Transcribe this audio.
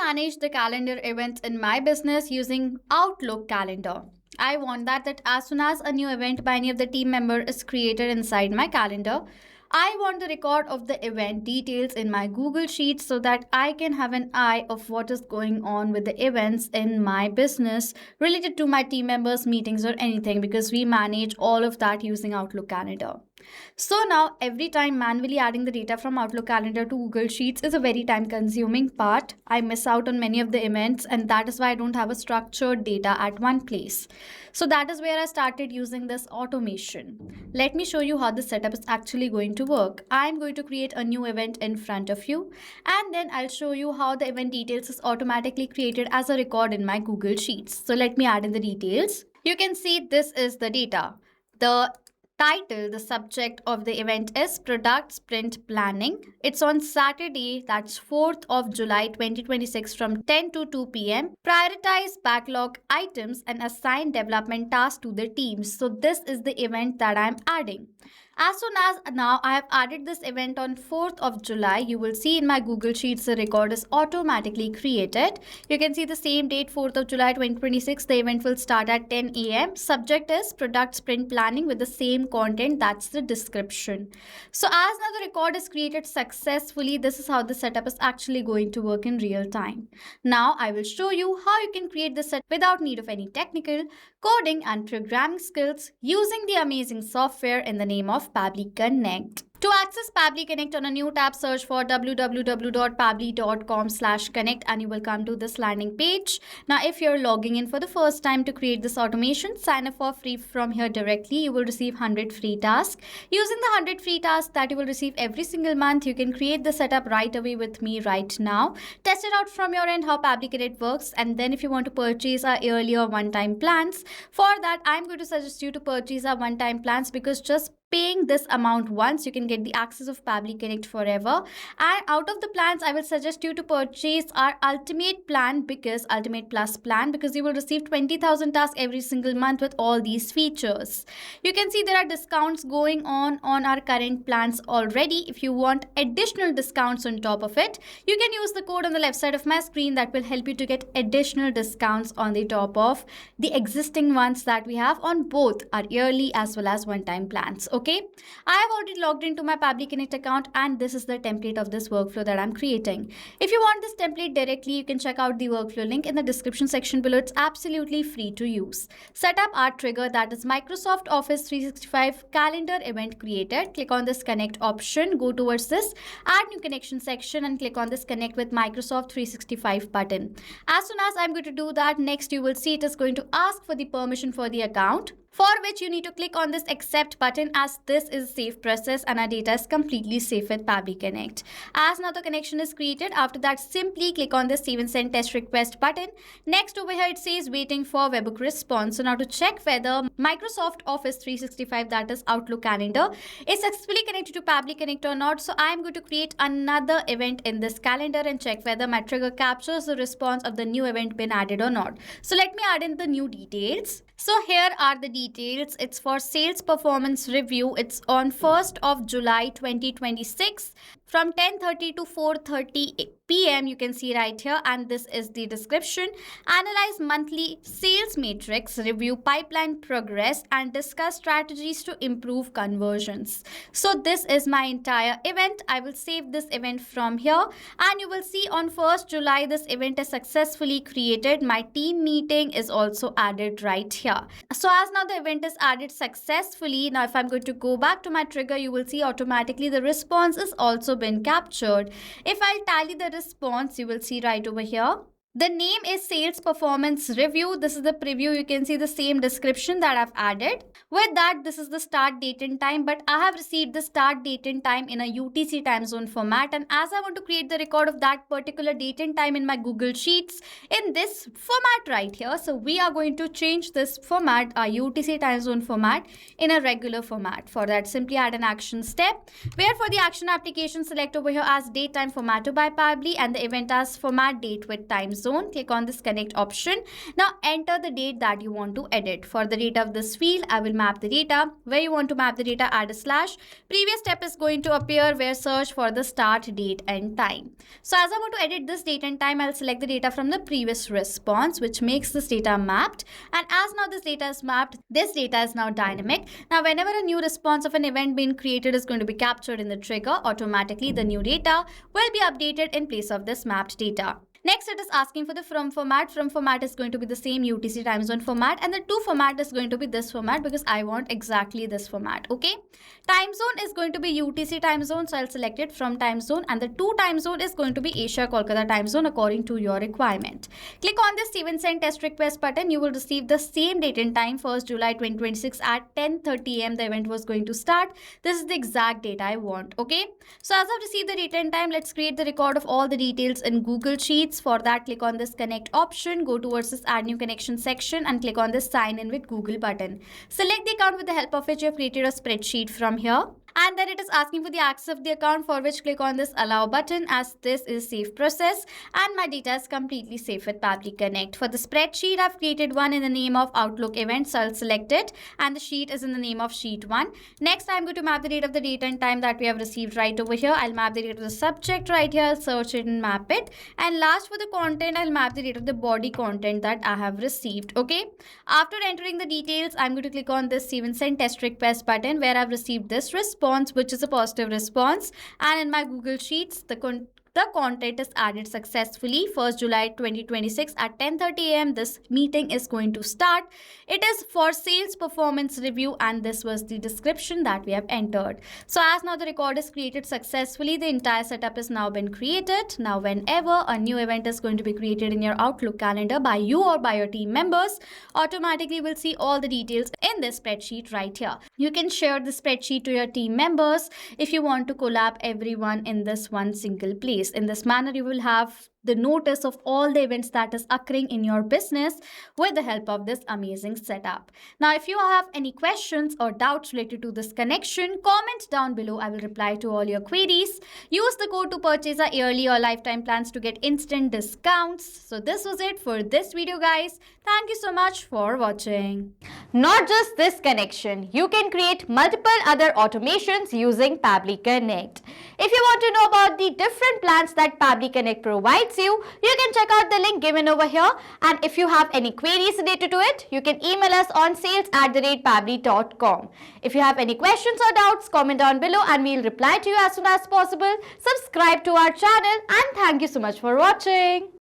manage the calendar events in my business using Outlook calendar. I want that as soon as a new event by any of the team member is created inside my calendar, I want the record of the event details in my Google Sheets so that I can have an eye of what is going on with the events in my business related to my team members, meetings, or anything, because we manage all of that using Outlook calendar. So now every time manually adding the data from Outlook calendar to Google Sheets is a very time consuming part. I miss out on many of the events, and that is why I don't have a structured data at one place. So that is where I started using this automation. Let me show you how the setup is actually going to work. I'm going to create a new event in front of you, and then I'll show you how the event details is automatically created as a record in my Google Sheets. So let me add in the details. You can see this is the data. The title, the subject of the event is Product Sprint Planning. It's on Saturday, that's 4th of July 2026 from 10 to 2 p.m. Prioritize backlog items and assign development tasks to the teams. So this is the event that I'm adding. As soon as now I have added this event on 4th of July, you will see in my Google Sheets the record is automatically created. You can see the same date, 4th of July 2026. The event will start at 10 a.m. Subject is Product Sprint Planning with the same content, that's the description. So as now the record is created successfully, this is how the setup is actually going to work in real time. Now I will show you how you can create this set without need of any technical, coding and programming skills using the amazing software in the name of Pabbly Connect. To access Pabbly Connect on a new tab, search for www.pabbly.com/connect and you will come to this landing page. Now, if you're logging in for the first time to create this automation, sign up for free from here directly. You will receive 100 free tasks. Using the 100 free tasks that you will receive every single month, you can create the setup right away with me right now. Test it out from your end how Pabbly Connect works, and then if you want to purchase our yearly or one-time plans, for that I'm going to suggest you to purchase our one-time plans, because just paying this amount once, you can get the access of Pabbly Connect forever. And out of the plans, I will suggest you to purchase our Ultimate plan, because Ultimate Plus plan, because you will receive 20,000 tasks every single month with all these features. You can see there are discounts going on our current plans already. If you want additional discounts on top of it, you can use the code on the left side of my screen that will help you to get additional discounts on the top of the existing ones that we have on both our yearly as well as one-time plans. Okay, I have already logged into my Pabbly Connect account, and this is the template of this workflow that I'm creating. If you want this template directly, you can check out the workflow link in the description section below. It's absolutely free to use. Set up our trigger, that is Microsoft Office 365 calendar event created. Click on this connect option, go towards this add new connection section and click on this connect with Microsoft 365 button. As soon as I'm going to do that, next you will see it is going to ask for the permission for the account, for which you need to click on this accept button, as this is a safe process and our data is completely safe with Pabbly Connect. As now the connection is created, after that simply click on the save and send test request button. Next over here it says waiting for webhook response. So now to check whether Microsoft Office 365, that is Outlook calendar, is successfully connected to Pabbly Connect or not, so I am going to create another event in this calendar and check whether my trigger captures the response of the new event been added or not. So let me add in the new details. So here are the details. It's for sales performance review. It's on 1st of July 2026 from 10:30 to 4:30 p.m. You can see right here, and this is the description. Analyze monthly sales matrix, review pipeline progress, and discuss strategies to improve conversions. So this is my entire event. I will save this event from here, and you will see on 1st July this event is successfully created. My team meeting is also added right here. So as now the event is added successfully, now if I'm going to go back to my trigger, you will see automatically the response is also been captured. If I'll tally the response, you will see right over here. The name is Sales Performance Review. This is the preview. You can see the same description that I've added. With that, this is the start date and time, but I have received the start date and time in a UTC time zone format, and as I want to create the record of that particular date and time in my Google Sheets in this format right here, so we are going to change this format, our UTC time zone format, in a regular format. For that, simply add an action step, where for the action application, select over here as date time formatted by Pabbly and the event as format date with time zone. zone. Click on this connect option. Now enter the date that you want to edit. For the date of this field, I will map the data. Where you want to map the data, add a slash. Previous step is going to appear where search for the start date and time. So as I want to edit this date and time, I'll select the data from the previous response, which makes this data mapped. And as now this data is mapped, this data is now dynamic. Now whenever a new response of an event being created is going to be captured in the trigger, automatically the new data will be updated in place of this mapped data. Next, it is asking for the from format. From format is going to be the same UTC time zone format, and the to format is going to be this format because I want exactly this format. Okay. Time zone is going to be UTC time zone, so I'll select it from time zone, and the to time zone is going to be Asia Kolkata time zone according to your requirement. Click on this save and send test request button. You will receive the same date and time, 1st July 2026 at 10:30 am. The event was going to start. This is the exact date I want. Okay. So as I've received the date and time, let's create the record of all the details in Google Sheets. For that, click on this connect option, go towards this add new connection section and click on this sign in with Google button. Select the account with the help of which you have created a spreadsheet from here. And then it is asking for the access of the account, for which click on this allow button, as this is safe process and my data is completely safe with Pabbly Connect. For the spreadsheet, I've created one in the name of Outlook events, so I'll select it, and the sheet is in the name of sheet 1. Next, I'm going to map the date of the date and time that we have received right over here. I'll map the date of the subject right here, I'll search it and map it. And last, for the content, I'll map the date of the body content that I have received. Okay. After entering the details, I'm going to click on this save and send test request button where I've received this response, which is a positive response, and in my Google Sheets the content is added successfully. 1st July 2026 at 10:30 am. This meeting is going to start. It is for sales performance review, and this was the description that we have entered. So as now the record is created successfully, the entire setup is now been created. Now whenever a new event is going to be created in your Outlook calendar by you or by your team members, automatically will see all the details in this spreadsheet right here. You can share the spreadsheet to your team members if you want to collab everyone in this one single place. In this manner, you will have the notice of all the events that is occurring in your business with the help of this amazing setup. Now, if you have any questions or doubts related to this connection, comment down below. I will reply to all your queries. Use the code to purchase our yearly or lifetime plans to get instant discounts. So this was it for this video, guys. Thank you so much for watching. Not just this connection, you can create multiple other automations using Pabbly Connect. If you want to know about the different plans that Pabbly Connect provides you can check out the link given over here. And if you have any queries related to it, you can email us on sales@pabbly.com. If you have any questions or doubts, comment down below and we'll reply to you as soon as possible. Subscribe to our channel and thank you so much for watching.